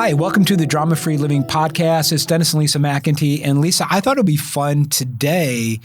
Hi, welcome to the Drama Free Living Podcast. It's Dennis and Lisa McIntee. And Lisa, I thought it would be fun today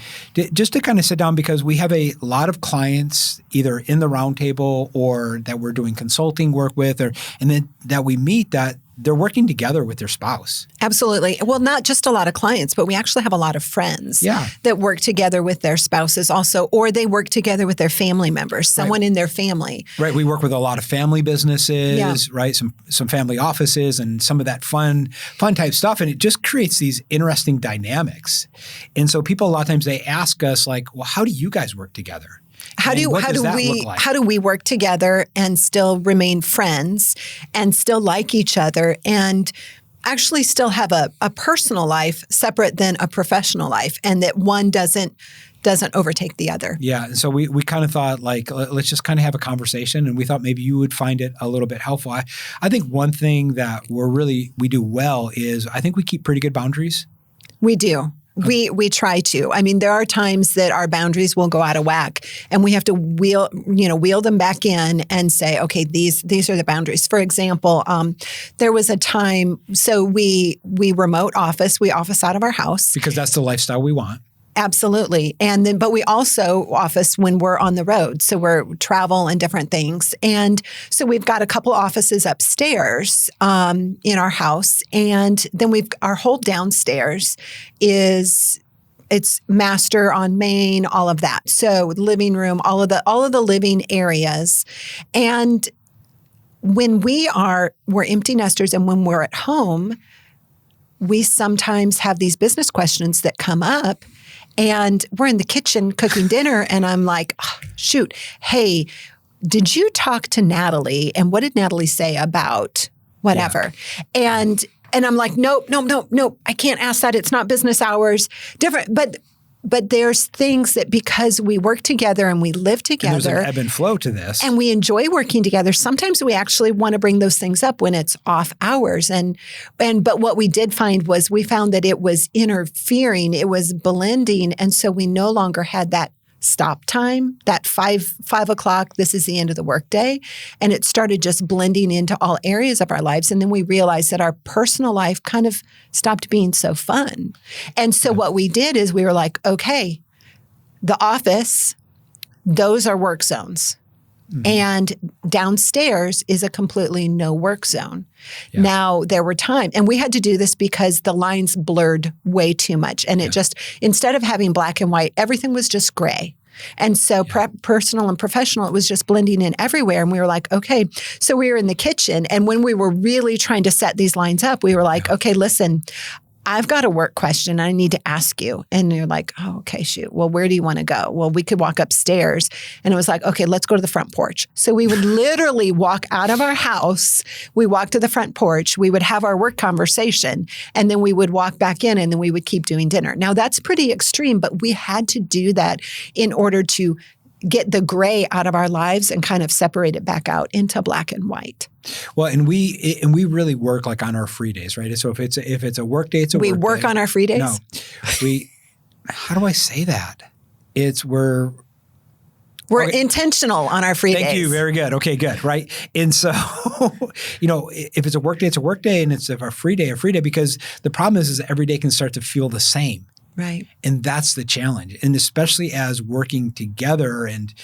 just to kind of sit down because we have a lot of clients either in the roundtable or that we're doing consulting work with, and then that we meet that they're working together with their spouse. Absolutely. Well, not just a lot of clients, but we actually have a lot of friends that work together with their spouses also, or they work together with their family members, someone in their family. Right. We work with a lot of family businesses, right? Some family offices and some of that fun type stuff. And it just creates these interesting dynamics. And so people, a lot of times they ask us like, well, how do you guys work together? How do we work together and still remain friends and still like each other and actually still have a personal life separate than a professional life, and that one doesn't overtake the other? Yeah. And so we kind of thought like, let's just kind of have a conversation, and we thought maybe you would find it a little bit helpful. I think one thing that we do well is I think we keep pretty good boundaries. We do. We try to. I mean, there are times that our boundaries will go out of whack, and we have to wheel them back in and say, okay, these are the boundaries. For example, there was a time, so we remote office, we office out of our house. Because that's the lifestyle we want. Absolutely. But we also office when we're on the road. So we're travel and different things. And so we've got a couple offices upstairs in our house. And then our whole downstairs it's master on main, all of that. So living room, all of the living areas. And when we're empty nesters and when we're at home, we sometimes have these business questions that come up. And we're in the kitchen cooking dinner, and I'm like, oh, shoot, hey, did you talk to Natalie? And what did Natalie say about whatever? Yeah. And I'm like, nope, I can't ask that. It's not business hours. Different, but there's things that because we work together and we live together. And there's an ebb and flow to this. And we enjoy working together. Sometimes we actually want to bring those things up when it's off hours. But what we did find was we found that it was interfering, it was blending. And so we no longer had that stop time, that 5 o'clock, this is the end of the workday. And it started just blending into all areas of our lives. And then we realized that our personal life kind of stopped being so fun. And so what we did is we were like, okay, the office, those are work zones. Mm-hmm. And downstairs is a completely no work zone. Yeah. Now, there were times, and we had to do this because the lines blurred way too much. And it just, instead of having black and white, everything was just gray. And so personal and professional, it was just blending in everywhere. And we were like, okay, so we were in the kitchen. And when we were really trying to set these lines up, we were like, okay, listen, I've got a work question I need to ask you. And you're like, oh, okay, shoot. Well, where do you want to go? Well, we could walk upstairs. And it was like, okay, let's go to the front porch. So we would literally walk out of our house. We walk to the front porch. We would have our work conversation. And then we would walk back in, and then we would keep doing dinner. Now, that's pretty extreme, but we had to do that in order to get the gray out of our lives and kind of separate it back out into black and white. Well, and we really work like on our free days, right? So if it's a work day, it's a work day. We work on our free days? No. How do I say that? We're intentional on our free days. Thank you. Very good. Okay, good. Right. And so, if it's a work day, it's a work day, and it's a free day, because the problem is that every day can start to feel the same. Right. And that's the challenge. And especially as working together and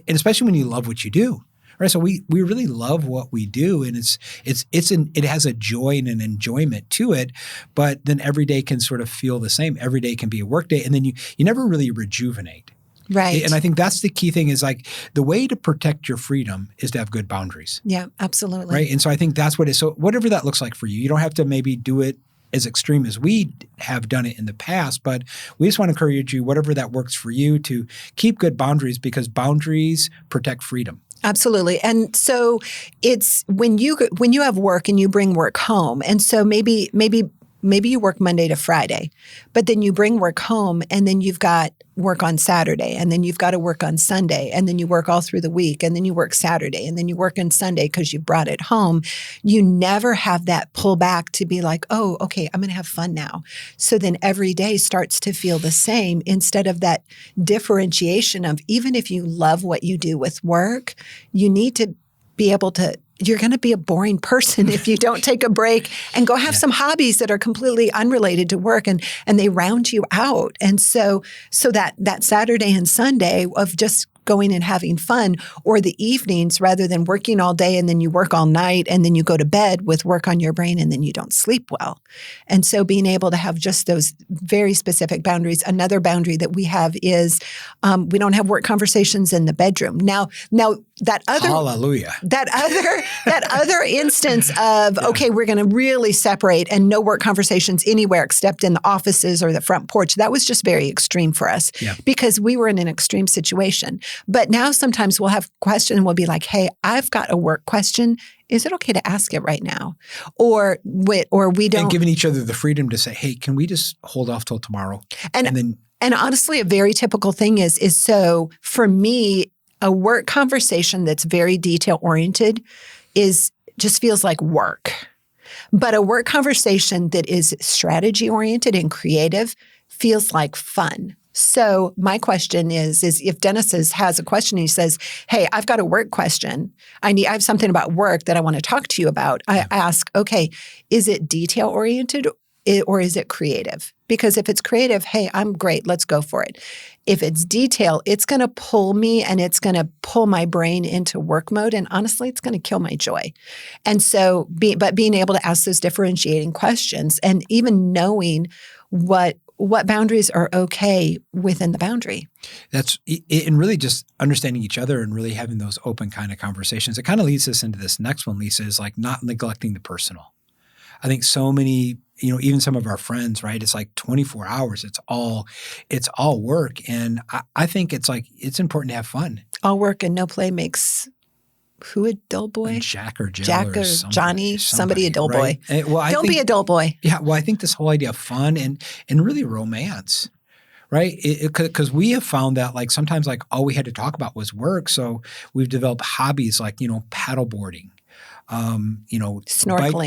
especially when you love what you do. Right. So we really love what we do, and it has a joy and an enjoyment to it, but then every day can sort of feel the same. Every day can be a work day, and then you never really rejuvenate. Right. And I think that's the key thing is like the way to protect your freedom is to have good boundaries. Yeah, absolutely. Right. And so I think that's what it is. So whatever that looks like for you don't have to maybe do it as extreme as we have done it in the past, but we just want to encourage you, whatever that works for you, to keep good boundaries, because boundaries protect freedom. Absolutely. And so it's when you have work and you bring work home, and so maybe you work Monday to Friday, but then you bring work home, and then you've got work on Saturday, and then you've got to work on Sunday, and then you work all through the week, and then you work Saturday, and then you work on Sunday because you brought it home. You never have that pull back to be like, oh, okay, I'm going to have fun now. So then every day starts to feel the same, instead of that differentiation of, even if you love what you do with work, you need to be able to you're going to be a boring person if you don't take a break and go have some hobbies that are completely unrelated to work and they round you out. And so that Saturday and Sunday of just going and having fun, or the evenings rather than working all day and then you work all night and then you go to bed with work on your brain and then you don't sleep well. And so being able to have just those very specific boundaries. Another boundary that we have is we don't have work conversations in the bedroom. Now that other hallelujah. That other instance of okay, we're going to really separate and no work conversations anywhere except in the offices or the front porch. That was just very extreme for us because we were in an extreme situation. But now sometimes we'll have questions and we'll be like, hey, I've got a work question. Is it okay to ask it right now? Or we don't. And giving each other the freedom to say, hey, can we just hold off till tomorrow? And honestly, a very typical thing is so for me, a work conversation that's very detail oriented just feels like work. But a work conversation that is strategy oriented and creative feels like fun. So my question is if Dennis has a question and he says, hey, I've got a work question. I have something about work that I want to talk to you about. I ask, okay, is it detail oriented or is it creative? Because if it's creative, hey, I'm great. Let's go for it. If it's detail, it's going to pull me and it's going to pull my brain into work mode. And honestly, it's going to kill my joy. And so, but being able to ask those differentiating questions and even knowing what boundaries are okay within the boundary. That's and really just understanding each other and really having those open kind of conversations. It kind of leads us into this next one, Lisa, is like not neglecting the personal. I think so many, even some of our friends, right? It's like 24 hours. It's all work. And I think it's important to have fun. All work and no play makes who a dull boy? Jack or Johnny, somebody a dull right? boy. Don't be a dull boy. Yeah. Well, I think this whole idea of fun and really romance, right? Because we have found that like sometimes like all we had to talk about was work. So we've developed hobbies like, paddleboarding. Snorkeling,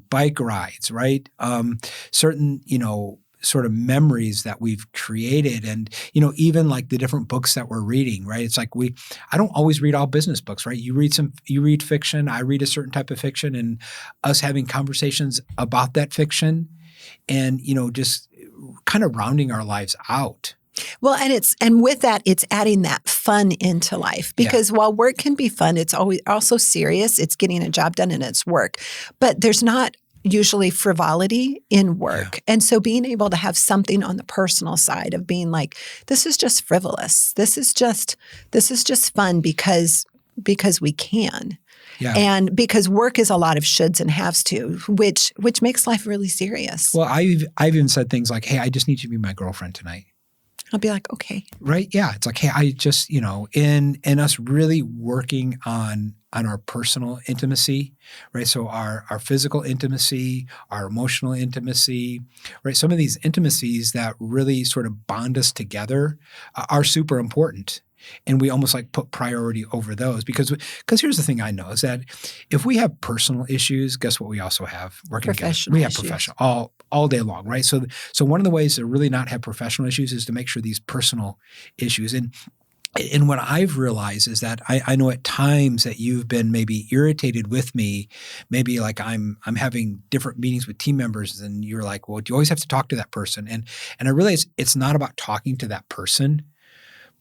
bike rides, right? Certain, sort of memories that we've created and, even like the different books that we're reading, right? It's like I don't always read all business books, right? You read fiction, I read a certain type of fiction and us having conversations about that fiction and, just kind of rounding our lives out. Well, and with that, it's adding that fun into life because while work can be fun, it's always also serious. It's getting a job done and it's work, but there's not usually frivolity in work. Yeah. And so being able to have something on the personal side of being like, this is just frivolous. This is just fun because we can. Yeah. And because work is a lot of shoulds and haves too, which makes life really serious. Well, I've even said things like, hey, I just need you to be my girlfriend tonight. I'll be like, okay. Right. Yeah. It's like, hey, I just, in us really working on our personal intimacy, right? So our physical intimacy, our emotional intimacy, right? Some of these intimacies that really sort of bond us together are super important. And we almost like put priority over those because here's the thing I know is that if we have personal issues, guess what we also have working together? We have professional all day long, right? So one of the ways to really not have professional issues is to make sure these personal issues and what I've realized is that I know at times that you've been maybe irritated with me, maybe like I'm having different meetings with team members and you're like, well, do you always have to talk to that person? And I realize it's not about talking to that person.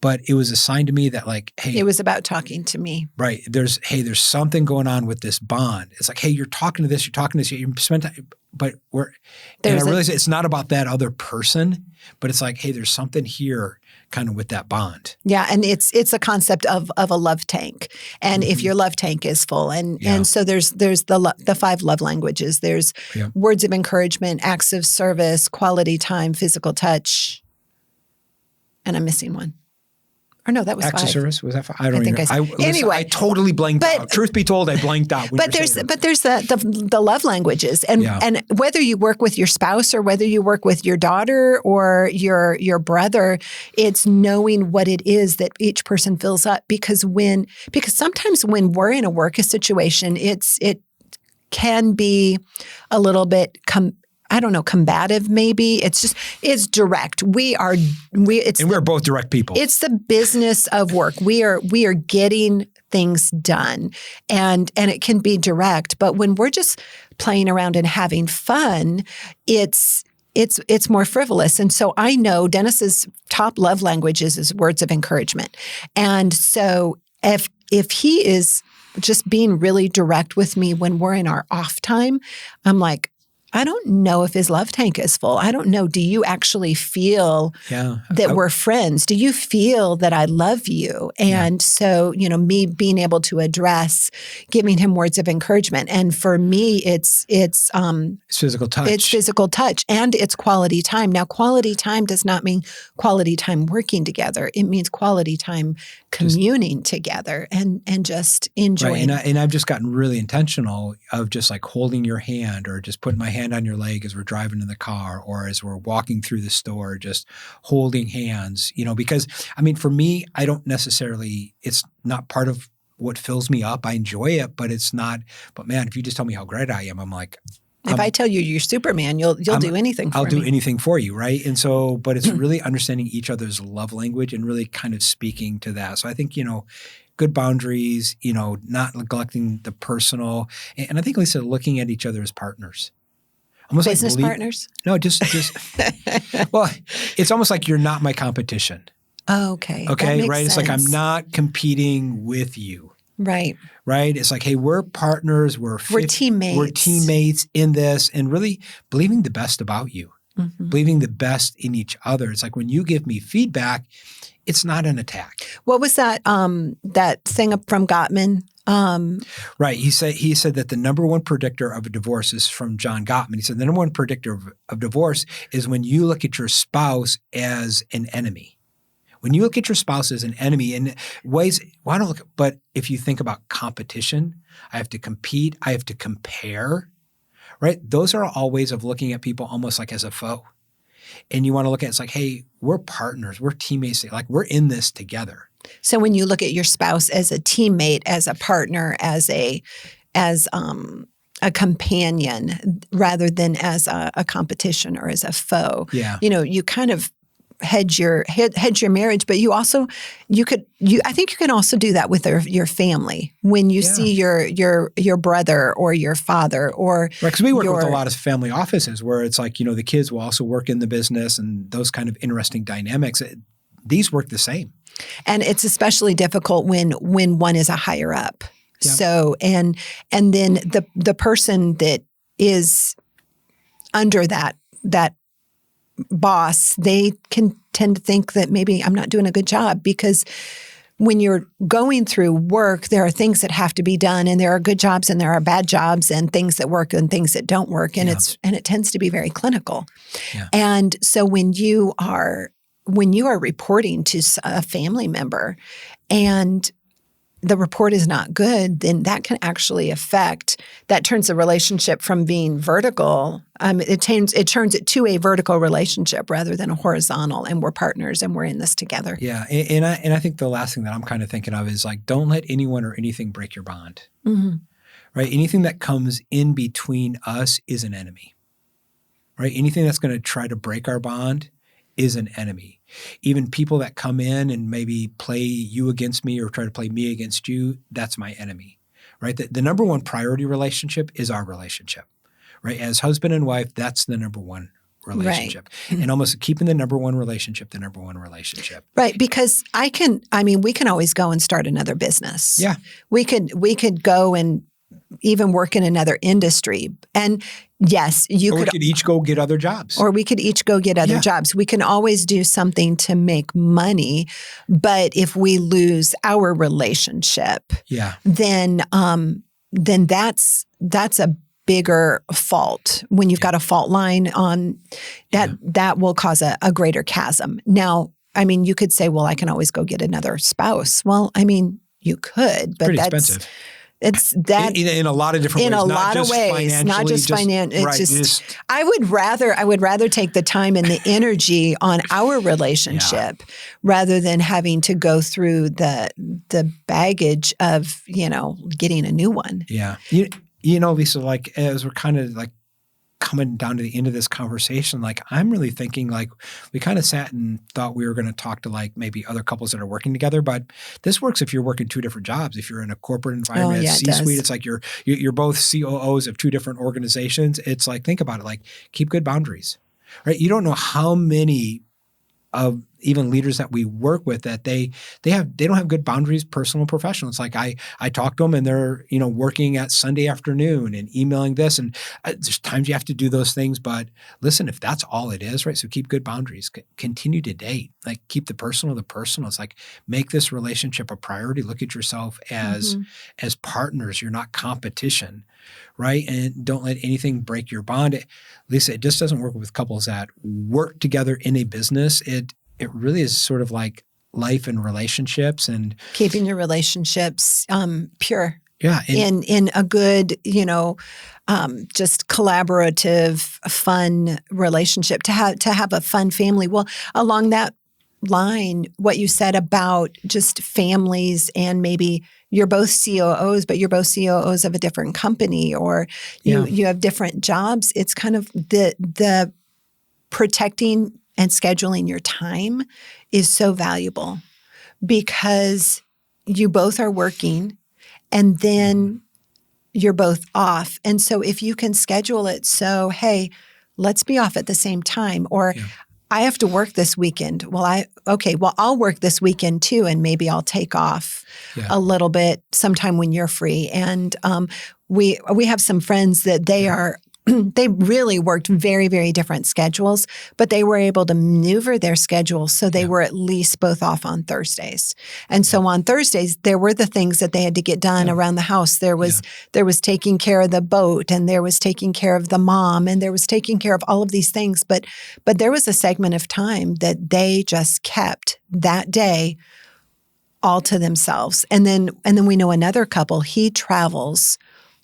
But it was a sign to me that like, hey. It was about talking to me. Right. There's something going on with this bond. It's like, hey, you're talking to this, you spent time, but and I realize it's not about that other person, but it's like, hey, there's something here kind of with that bond. Yeah. And it's a concept of a love tank. And if your love tank is full and so there's the 5 love languages. There's words of encouragement, acts of service, quality time, physical touch. And I'm missing one. Or no, that was 5. Acts of service? Was that 5? I don't think I totally blanked out. Truth be told, I blanked out. But there's the love languages. And whether you work with your spouse or whether you work with your daughter or your brother, it's knowing what it is that each person fills up. Because sometimes when we're in a work situation, it can be a little bit combative maybe. It's direct. And we're both direct people. It's the business of work. We are getting things done. And it can be direct, but when we're just playing around and having fun, it's more frivolous. And so I know Dennis's top love language is his words of encouragement. And so if he is just being really direct with me when we're in our off time, I'm like, I don't know if his love tank is full. I don't know. Do you actually feel that we're friends? Do you feel that I love you? And so, me being able to address giving him words of encouragement. And for me, it's physical touch. It's physical touch and it's quality time. Now, quality time does not mean quality time working together. It means quality time communing together and just enjoying. Right. And I've just gotten really intentional of just like holding your hand or just putting my hand on your leg as we're driving in the car or as we're walking through the store, just holding hands, because for me, I don't necessarily, it's not part of what fills me up. I enjoy it, but it's not, but man, if you just tell me how great I am, I'm like, if I tell you you're Superman, you'll do anything for me. I'll do anything for you, right? And so, but it's really understanding each other's love language and really kind of speaking to that. So I think, good boundaries, not neglecting the personal. And I think, Lisa, looking at each other as partners. Almost business partners? No, just well, it's almost like you're not my competition. Oh, okay. Okay, right? Sense. It's like I'm not competing with you. Right. Right? It's like, hey, we're partners. We're teammates. We're teammates in this and really believing the best about you, believing the best in each other. It's like when you give me feedback, it's not an attack. What was that that thing up from Gottman? Right. He said that the number one predictor of a divorce is from John Gottman. He said the number one predictor of divorce is when you look at your spouse as an enemy. When you look at your spouse as an enemy in ways, but if you think about competition, I have to compete, I have to compare, right? Those are all ways of looking at people almost like as a foe. And you want to look at it's like, hey, we're partners, we're teammates, like we're in this together. So when you look at your spouse as a teammate, as a partner, as a companion, rather than as a competition or as a foe, you kind of hedge your marriage, but I think you can also do that with your family when you see your brother or your father or right, because we work with a lot of family offices where it's like the kids will also work in the business and those kind of interesting dynamics. These work the same, and it's especially difficult when one is a higher up. Yeah. So and then the person that is under that boss, they can tend to think that maybe I'm not doing a good job because when you're going through work, there are things that have to be done and there are good jobs and there are bad jobs and things that work and things that don't work. And it tends to be very clinical. Yeah. And so when you are reporting to a family member and the report is not good, then that can actually that turns the relationship from being vertical. It turns it to a vertical relationship rather than a horizontal, and we're partners and we're in this together. Yeah. And I think the last thing that I'm kind of thinking of is like, don't let anyone or anything break your bond, right? Anything that comes in between us is an enemy, right? Anything that's going to try to break our bond is an enemy. Even people that come in and maybe play you against me or try to play me against you, that's my enemy, right? The number one priority relationship is our relationship, right? As husband and wife, that's the number one relationship. Right. And almost keeping the number one relationship. Right, because we can always go and start another business. Yeah. We could go and even work in another industry. And yes, we could each go get other jobs. Or we could each go get other jobs. We can always do something to make money. But if we lose our relationship, then that's a bigger fault. When you've got a fault line on that will cause a greater chasm. Now, you could say, well, I can always go get another spouse. Well, you could, but pretty expensive. It's that in a lot of different ways. In a lot of ways, not just financially. I would rather take the time and the energy on our relationship rather than having to go through the baggage of getting a new one. Yeah, Lisa, like as we're kind of like coming down to the end of this conversation, like I'm really thinking like we kind of sat and thought we were going to talk to like maybe other couples that are working together, but this works if you're working two different jobs. If you're in a corporate environment, C-suite, it's like you're both COOs of two different organizations. It's like, think about it, like keep good boundaries, right? You don't know how many of even leaders that we work with that they don't have good boundaries, personal and professional. It's like I talk to them and they're, working at Sunday afternoon and emailing this, and there's times you have to do those things, but listen, if that's all it is, right? So keep good boundaries, continue to date, like keep the personal. It's like make this relationship a priority. Look at yourself as partners. You're not competition, right? And don't let anything break your bond. Lisa, it just doesn't work with couples that work together in a business. It really is sort of like life and relationships and keeping your relationships pure. Yeah. In a good, just collaborative, fun relationship, to have a fun family. Well, along that line, what you said about just families, and maybe you're both COOs, but you're both COOs of a different company, or you have different jobs. It's kind of the protecting and scheduling your time is so valuable, because you both are working and then you're both off. And so if you can schedule it so, hey, let's be off at the same time, or I have to work this weekend. Well, I'll work this weekend too, and maybe I'll take off a little bit sometime when you're free. And we have some friends that they really worked very, very different schedules, but they were able to maneuver their schedules so they were at least both off on Thursdays. And so on Thursdays, there were the things that they had to get done around the house. There was taking care of the boat, and there was taking care of the mom, and there was taking care of all of these things. But there was a segment of time that they just kept that day all to themselves. And then we know another couple, he travels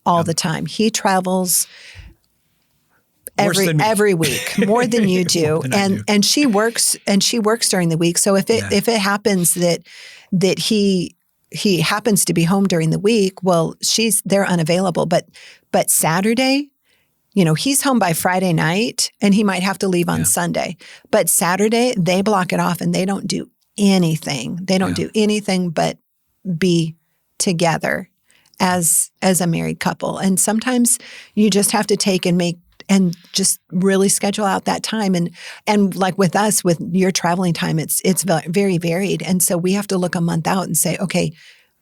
all the time. He travels every week, more than you do. And she works during the week. So if it happens that he happens to be home during the week, well, they're unavailable. But Saturday, he's home by Friday night, and he might have to leave on Sunday. But Saturday, they block it off and they don't do anything. They don't do anything but be together as a married couple. And sometimes you just have to take and just really schedule out that time. And like with us, with your traveling time, it's very varied. And so we have to look a month out and say, okay,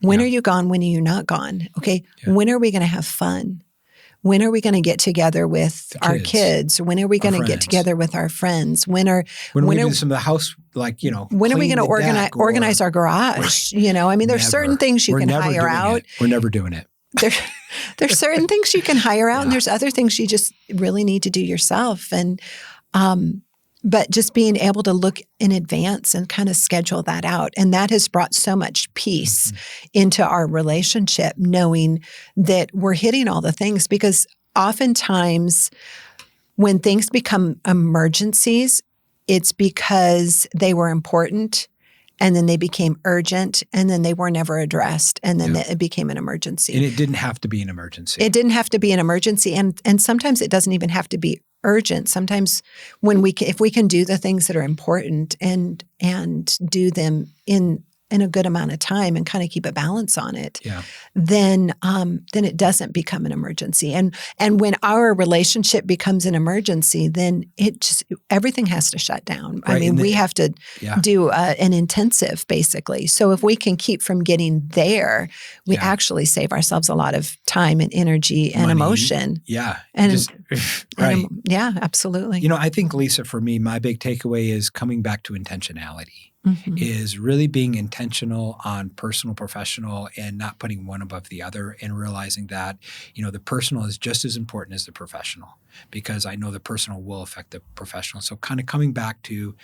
when are you gone? When are you not gone? Okay, when are we going to have fun? When are we going to get together with our kids? When are we going to get together with our friends? When are we do some of the house, when are we going to organize our garage? Right. There's certain things you can hire out. We're never doing it. There's certain things you can hire out, and there's other things you just really need to do yourself. And but just being able to look in advance and kind of schedule that out, and that has brought so much peace into our relationship, knowing that we're hitting all the things. Because oftentimes, when things become emergencies, it's because they were important, and then they became urgent, and then they were never addressed, and then it became an emergency. And it didn't have to be an emergency. It didn't have to be an emergency, and sometimes it doesn't even have to be urgent. Sometimes if we can do the things that are important and do them in a good amount of time and kind of keep a balance on it, then it doesn't become an emergency. And when our relationship becomes an emergency, then everything has to shut down. Right. I mean, we have to do an intensive, basically. So if we can keep from getting there, we actually save ourselves a lot of time and energy and emotion. Yeah. Right. Yeah, absolutely. I think, Lisa, for me, my big takeaway is coming back to intentionality. Is really being intentional on personal, professional, and not putting one above the other, and realizing that, the personal is just as important as the professional, because I know the personal will affect the professional. So kind of coming back to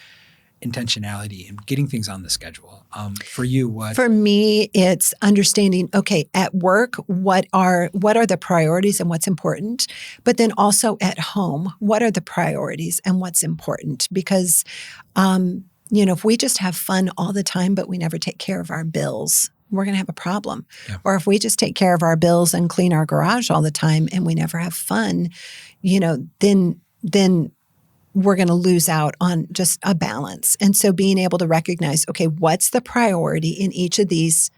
intentionality and getting things on the schedule. For you, what? For me, it's understanding, okay, at work, what are the priorities and what's important? But then also at home, what are the priorities and what's important? Because if we just have fun all the time, but we never take care of our bills, we're going to have a problem. Yeah. Or if we just take care of our bills and clean our garage all the time and we never have fun, then we're going to lose out on just a balance. And so being able to recognize, okay, what's the priority in each of these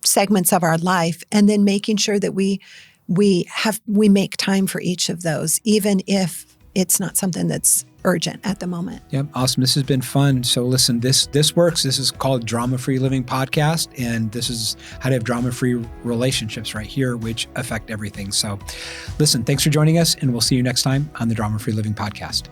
segments of our life, and then making sure that we make time for each of those, even if it's not something that's urgent at the moment. Yep. Awesome. This has been fun. So listen, this works. This is called Drama-Free Living Podcast. And this is how to have drama-free relationships right here, which affect everything. So listen, thanks for joining us, and we'll see you next time on the Drama-Free Living Podcast.